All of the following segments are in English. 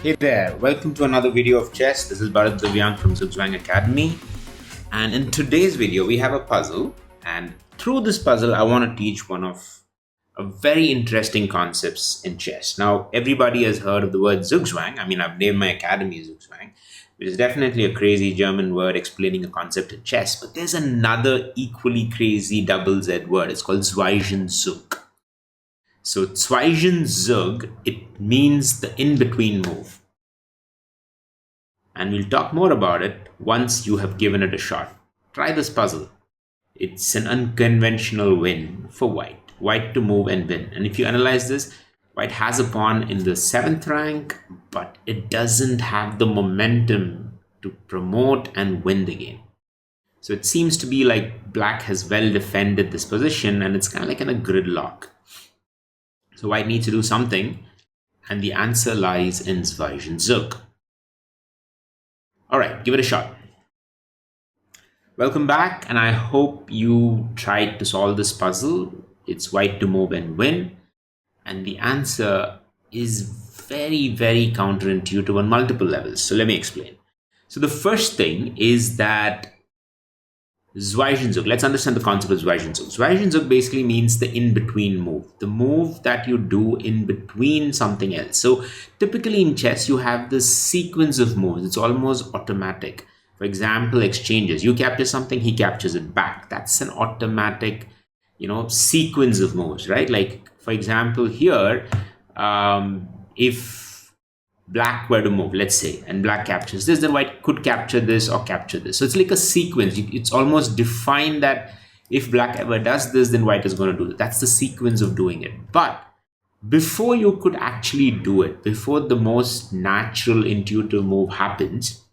Hey there, welcome to another video of chess. This is Bharat Divyang from Zugzwang Academy. And in today's video, we have a puzzle. And through this puzzle, I want to teach one of a very interesting concepts in chess. Now, everybody has heard of the word Zugzwang. I mean, I've named my academy Zugzwang, which is definitely a crazy German word explaining a concept in chess. But there's another equally crazy double Z word. It's called Zweijenzug. So Zweijenzug, it means the in-between move. And we'll talk more about it once you have given it a shot. Try this puzzle. It's an unconventional win for white. White to move and win. And if you analyze this, white has a pawn in the 7th rank, but it doesn't have the momentum to promote and win the game. So it seems to be like black has well defended this position and it's kind of like in a gridlock. So white needs to do something, and the answer lies in Zweijenzug. All right, give it a shot. Welcome back, and I hope you tried to solve this puzzle. It's white to move and win, and the answer is very, very counterintuitive on multiple levels. So let me explain. So the first thing is that Zweijenzug, let's understand the concept of Zweijenzug. Zweijenzug basically means the in-between move, the move that you do in between something else. So typically in chess, you have this sequence of moves. It's almost automatic. For example, exchanges. You capture something, he captures it back. That's an automatic, sequence of moves, right? Like, for example, here, if black were to move, let's say, and black captures this, then white could capture this or capture this. So it's like a sequence. It's almost defined that if black ever does this, then white is going to do it. That's the sequence of doing it. But before you could actually do it, before the most natural intuitive move happens,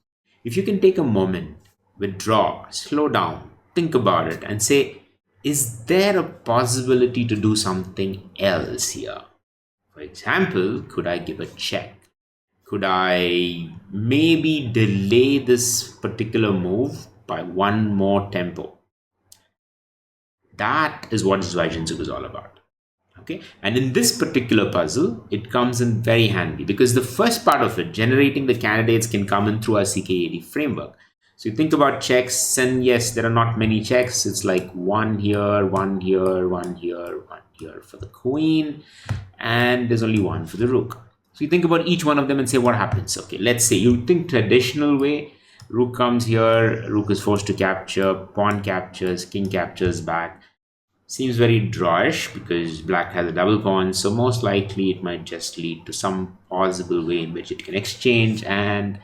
if you can take a moment, withdraw, slow down, think about it and say, is there a possibility to do something else here? For example, could I give a check? Could I maybe delay this particular move by one more tempo? That is what Zweijenzug is all about. Okay, and in this particular puzzle, it comes in very handy because the first part of it, generating the candidates, can come in through our CK80 framework. So you think about checks, and yes, there are not many checks. It's like one here, one here, one here, one here for the queen, and there's only one for the rook. So you think about each one of them and say, what happens? Okay, let's say you think traditional way, rook comes here, rook is forced to capture, pawn captures, king captures back. Seems very drawish because black has a double pawn, so most likely it might just lead to some possible way in which it can exchange and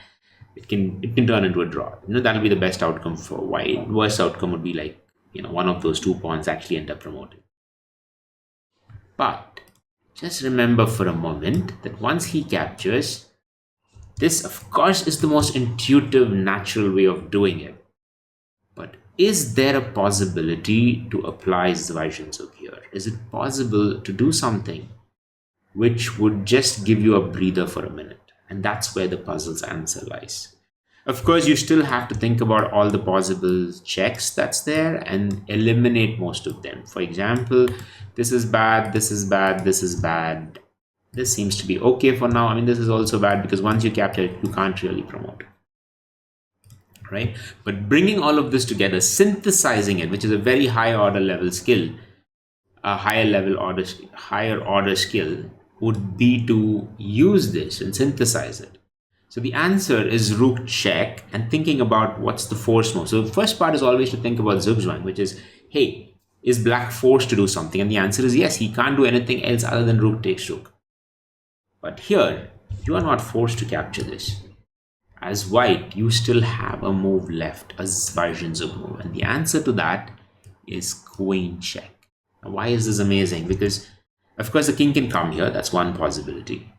it can turn into a draw. That'll be the best outcome for white. Worst outcome would be like, one of those two pawns actually end up promoting. But just remember for a moment that once he captures, this of course is the most intuitive, natural way of doing it. But is there a possibility to apply Zweijenzug here? Is it possible to do something which would just give you a breather for a minute? And that's where the puzzle's answer lies. Of course, you still have to think about all the possible checks that's there and eliminate most of them. For example, this is bad, this is bad, this is bad. This seems to be okay for now. I mean, this is also bad because once you capture it, you can't really promote it. Right? But bringing all of this together, synthesizing it, which is a very high order level skill, a higher order skill would be to use this and synthesize it. So the answer is rook check and thinking about what's the force move. So the first part is always to think about Zugzwang, which is, hey, is black forced to do something? And the answer is yes, he can't do anything else other than rook takes rook. But here, you are not forced to capture this. As white, you still have a move left, a Zweijenzug move. And the answer to that is queen check. Now, why is this amazing? Because, of course, the king can come here. That's one possibility.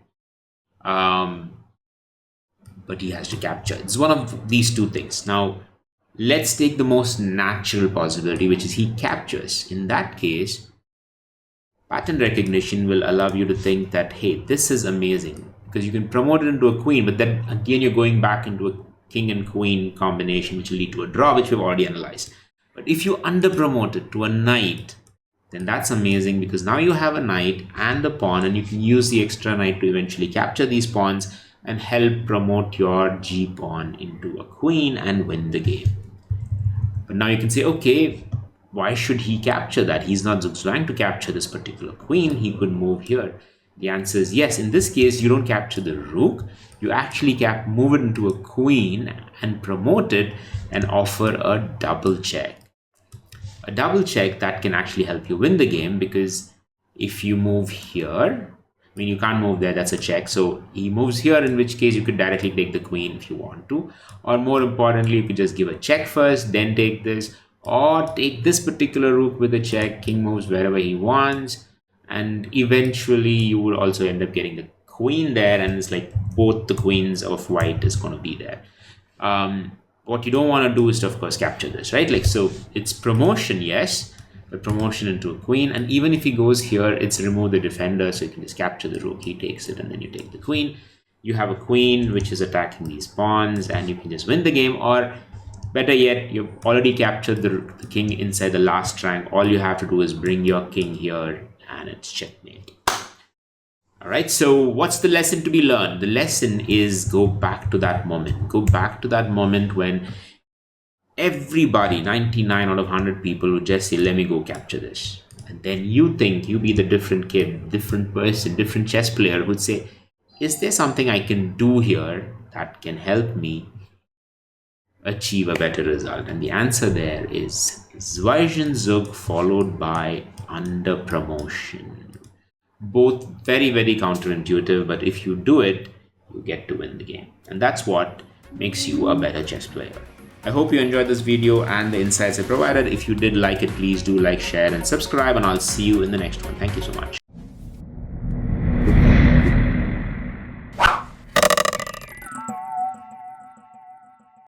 But he has to capture. It's one of these two things. Now, let's take the most natural possibility, which is he captures. In that case, pattern recognition will allow you to think that, hey, this is amazing because you can promote it into a queen, but then again, you're going back into a king and queen combination, which will lead to a draw, which we've already analyzed. But if you under promote it to a knight, then that's amazing because now you have a knight and a pawn and you can use the extra knight to eventually capture these pawns. and help promote your g pawn into a queen and win the game. But now you can say, okay, why should he capture that? He's not trying to capture this particular queen. He could move here. The answer is yes. In this case, you don't capture the rook. You actually move it into a queen and promote it and offer a double check. A double check that can actually help you win the game, because if you move here, I mean, you can't move there, that's a check. So he moves here, in which case you could directly take the queen if you want to. Or more importantly, you could just give a check first, then take this, or take this particular rook with a check. King moves wherever he wants, and eventually you will also end up getting the queen there, and it's like both the queens of white is going to be there. What you don't want to do is to, of course, capture this, right? Like, so it's promotion, yes, but promotion into a queen. And even if he goes here, it's remove the defender, so you can just capture the rook. He takes it, and then you take the queen. You have a queen which is attacking these pawns, and you can just win the game. Or better yet, you've already captured the king inside the last rank. All you have to do is bring your king here, and it's checkmate. All right, so what's the lesson to be learned? The lesson is go back to that moment. Go back to that moment when everybody, 99 out of 100 people, would just say, let me go capture this. And then you think, you be the different kid, different person, different chess player who'd say, is there something I can do here that can help me achieve a better result? And the answer there is Zug followed by under promotion. Both very, very counterintuitive, but if you do it, you get to win the game. And that's what makes you a better chess player. I hope you enjoyed this video and the insights I provided. If you did like it, please do like, share, and subscribe, and I'll see you in the next one. Thank you so much.